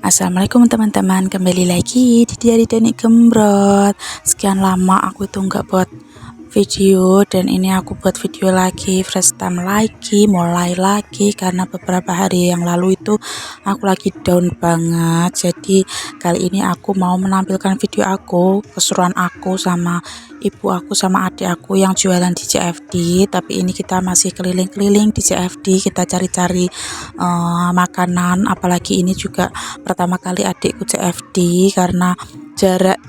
Assalamualaikum teman-teman, kembali lagi di Diari Dani Gembrot. Sekian lama aku itu nggak buat video, dan ini aku buat video lagi, fresh time lagi, mulai lagi karena beberapa hari yang lalu itu aku lagi down banget. Jadi kali ini aku mau menampilkan video aku, keseruan aku sama ibu aku sama adik aku yang jualan di CFD. Tapi ini kita masih keliling-keliling di CFD, kita cari-cari makanan, apalagi ini juga pertama kali adikku CFD karena jarak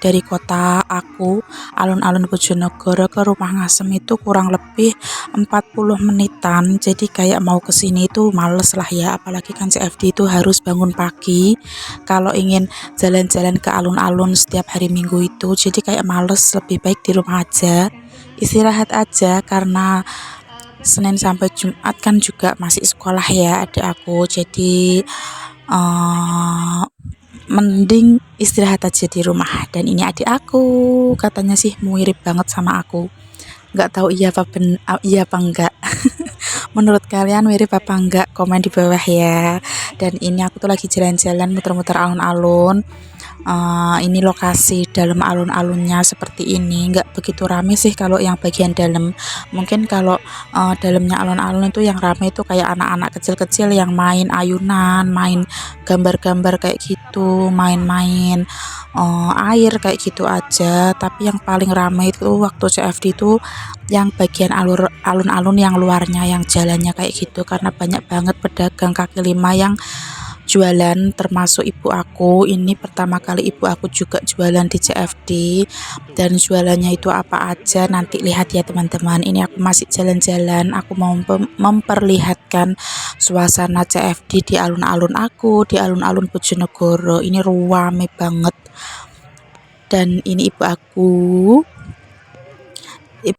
dari kota aku alun-alun Bojonegoro ke Rumah Ngasem itu kurang lebih 40 menitan. Jadi kayak mau kesini itu males lah ya, apalagi kan CFD itu harus bangun pagi kalau ingin jalan-jalan ke alun-alun setiap hari Minggu itu. Jadi kayak males, lebih baik di rumah aja, istirahat aja, karena Senin sampai Jumat kan juga masih sekolah ya adik aku. Jadi mending istirahat aja di rumah. Dan ini adik aku, katanya sih mirip banget sama aku. Nggak tahu iya apa enggak. Menurut kalian mirip apa enggak? Komen di bawah ya. Dan ini aku tuh lagi jalan-jalan muter-muter alun-alun. Ini lokasi dalam alun-alunnya seperti ini, nggak begitu rame sih kalau yang bagian dalam. Mungkin kalau dalamnya alun-alun itu yang rame itu kayak anak-anak kecil-kecil yang main ayunan, main gambar-gambar kayak gitu, main-main air kayak gitu aja. Tapi yang paling rame itu waktu CFD itu yang bagian alun-alun yang luarnya, yang jalannya kayak gitu, karena banyak banget pedagang kaki lima yang jualan, termasuk ibu aku. Ini pertama kali ibu aku juga jualan di CFD, dan jualannya itu apa aja nanti lihat ya teman-teman. Ini aku masih jalan-jalan, aku mau memperlihatkan suasana CFD di alun-alun aku, di alun-alun Bojonegoro. Ini ruame banget. Dan ini ibu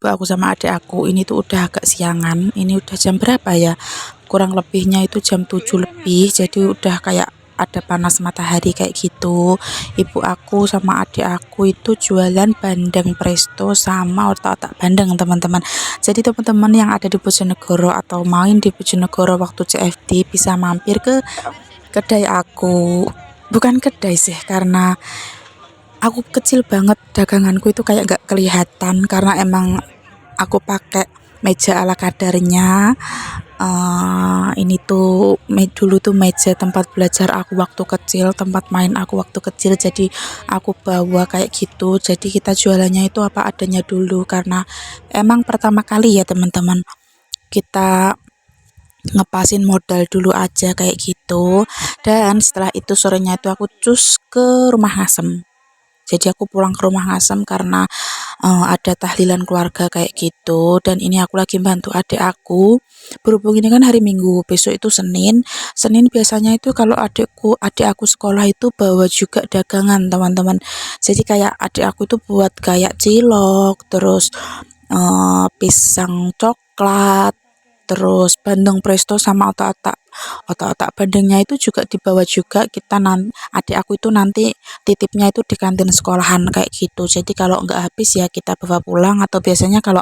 aku sama adik aku ini tuh udah agak siangan. Ini udah jam berapa ya, kurang lebihnya itu jam 7 lebih, jadi udah kayak ada panas matahari kayak gitu. Ibu aku sama adik aku itu jualan bandeng presto sama otak-otak bandeng teman-teman. Jadi teman-teman yang ada di Bojonegoro atau main di Bojonegoro waktu CFD bisa mampir ke kedai aku. Bukan kedai sih, karena aku kecil banget, daganganku itu kayak gak kelihatan karena emang aku pakai meja ala kadarnya. Ini tuh dulu tuh meja tempat belajar aku waktu kecil, tempat main aku waktu kecil, jadi aku bawa kayak gitu. Jadi kita jualannya itu apa adanya dulu, karena emang pertama kali ya teman-teman, kita ngepasin modal dulu aja kayak gitu. Dan setelah itu sorenya itu aku cus ke Rumah Ngasem. Jadi aku pulang ke Rumah Ngasem karena ada tahlilan keluarga kayak gitu. Dan ini aku lagi bantu adik aku, berhubung ini kan hari Minggu, besok itu Senin. Biasanya itu kalau adik aku sekolah itu bawa juga dagangan teman-teman. Jadi kayak adik aku itu buat kayak cilok, terus pisang coklat, terus bandeng presto sama otak-otak bandengnya itu juga dibawa juga. Adik aku itu nanti titipnya itu di kantin sekolahan kayak gitu. Jadi kalau nggak habis ya kita bawa pulang, atau biasanya kalau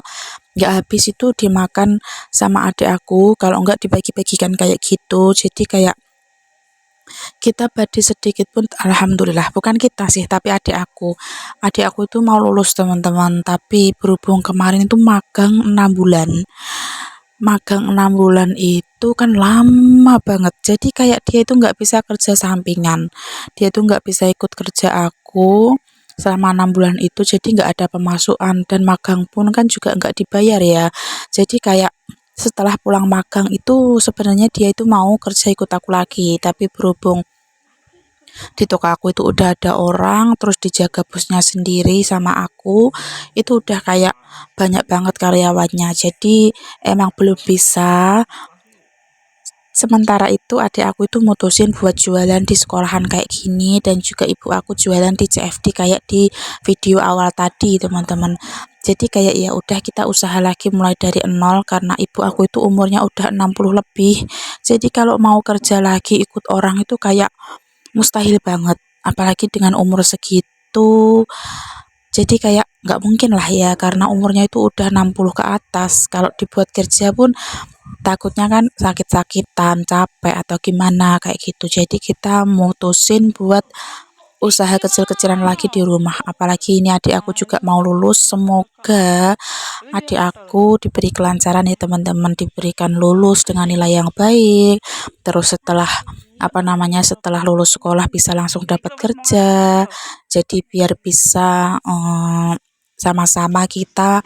nggak habis itu dimakan sama adik aku, kalau nggak dibagi-bagikan kayak gitu. Jadi kayak kita badi sedikit pun alhamdulillah. Bukan kita sih, tapi adik aku itu mau lulus teman-teman, tapi berhubung kemarin itu magang 6 bulan itu kan lama banget. Jadi kayak dia itu nggak bisa kerja sampingan, dia itu nggak bisa ikut kerja aku selama 6 bulan itu. Jadi nggak ada pemasukan, dan magang pun kan juga nggak dibayar ya. Jadi kayak setelah pulang magang itu sebenarnya dia itu mau kerja ikut aku lagi, tapi berhubung di toko aku itu udah ada orang, terus dijaga bosnya sendiri sama aku, itu udah kayak banyak banget karyawannya, jadi emang belum bisa. Sementara itu adik aku itu mutusin buat jualan di sekolahan kayak gini, dan juga ibu aku jualan di CFD kayak di video awal tadi teman-teman. Jadi kayak ya udah kita usaha lagi mulai dari nol, karena ibu aku itu umurnya udah 60 lebih. Jadi kalau mau kerja lagi ikut orang itu kayak mustahil banget, apalagi dengan umur segitu. Jadi kayak nggak mungkin lah ya, karena umurnya itu udah 60 ke atas. Kalau dibuat kerja pun takutnya kan sakit-sakitan, capek atau gimana kayak gitu. Jadi kita mutusin buat usaha kecil-kecilan lagi di rumah. Apalagi ini adik aku juga mau lulus. Semoga adik aku diberi kelancaran ya teman-teman, diberikan lulus dengan nilai yang baik. Terus setelah lulus sekolah bisa langsung dapat kerja. Jadi biar bisa sama-sama kita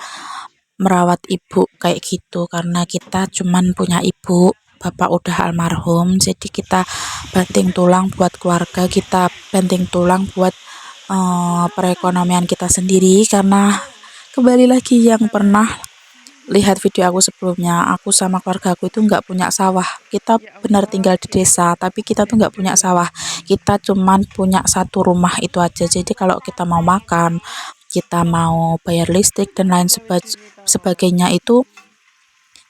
merawat ibu kayak gitu, karena kita cuman punya ibu, bapak udah almarhum, jadi kita banting tulang buat keluarga, kita banting tulang buat perekonomian kita sendiri. Karena kembali lagi yang pernah lihat video aku sebelumnya, aku sama keluarga aku itu nggak punya sawah. Kita benar tinggal di desa, tapi kita tuh nggak punya sawah. Kita cuman punya satu rumah itu aja. Jadi kalau kita mau makan, kita mau bayar listrik dan lain sebagainya itu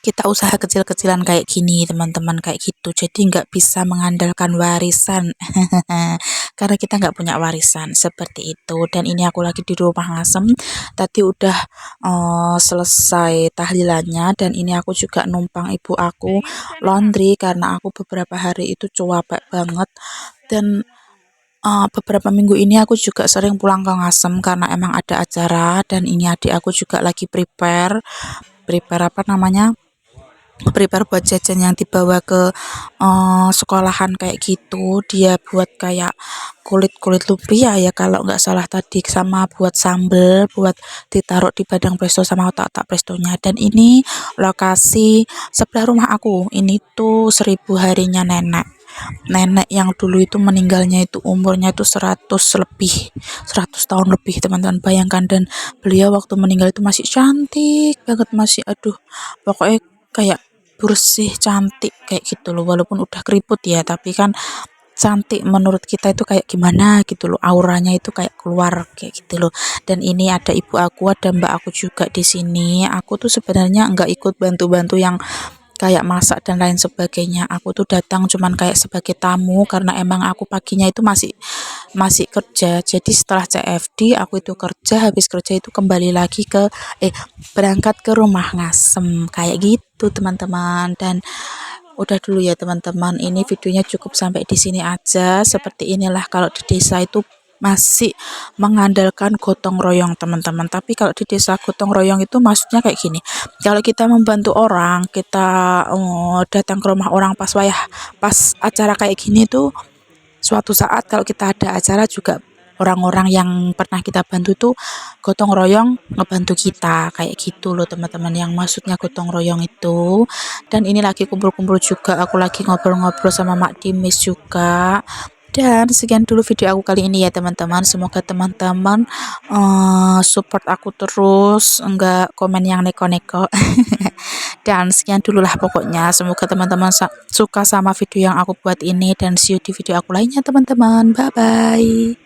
kita usaha kecil-kecilan kayak gini teman-teman, kayak gitu. Jadi nggak bisa mengandalkan warisan karena kita nggak punya warisan seperti itu. Dan ini aku lagi di rumah ngasem, tadi udah selesai tahlilannya, dan ini aku juga numpang ibu aku laundry karena aku beberapa hari itu capek banget. Dan beberapa minggu ini aku juga sering pulang ke Ngasem karena emang ada acara, dan ini adik aku juga lagi prepare prepare apa namanya prepare buat jajan yang dibawa ke sekolahan kayak gitu. Dia buat kayak kulit lumpia ya kalau nggak salah tadi, sama buat sambel buat ditaruh di padang presto sama otak-otak prestonya. Dan ini lokasi sebelah rumah aku, ini tuh 1000 harinya nenek yang dulu itu meninggalnya itu umurnya itu 100 lebih, 100 tahun lebih teman-teman, bayangkan. Dan beliau waktu meninggal itu masih cantik banget, masih aduh pokoknya kayak bersih cantik kayak gitu loh, walaupun udah keriput ya, tapi kan cantik menurut kita itu kayak gimana gitu loh, auranya itu kayak keluar kayak gitu loh. Dan ini ada ibu aku, ada mbak aku juga di sini. Aku tuh sebenarnya nggak ikut bantu-bantu yang kayak masak dan lain sebagainya. Aku tuh datang cuman kayak sebagai tamu karena emang aku paginya itu masih masih kerja. Jadi setelah CFD aku itu kerja, habis kerja itu kembali lagi ke berangkat ke rumah ngasem kayak gitu teman-teman. Dan udah dulu ya teman-teman, ini videonya cukup sampai di sini aja. Seperti inilah kalau di desa itu masih mengandalkan gotong royong teman-teman. Tapi kalau di desa gotong royong itu maksudnya kayak gini, kalau kita membantu orang, kita datang ke rumah orang pas acara kayak gini tuh, suatu saat kalau kita ada acara juga orang-orang yang pernah kita bantu tuh gotong royong ngebantu kita kayak gitu loh teman-teman, yang maksudnya gotong royong itu. Dan ini lagi kumpul-kumpul juga, aku lagi ngobrol-ngobrol sama Mak Dimis juga. Dan sekian dulu video aku kali ini ya teman-teman, semoga teman-teman support aku terus, enggak komen yang neko-neko. Dan sekian dulu lah pokoknya, semoga teman-teman suka sama video yang aku buat ini, dan see you di video aku lainnya teman-teman, bye bye.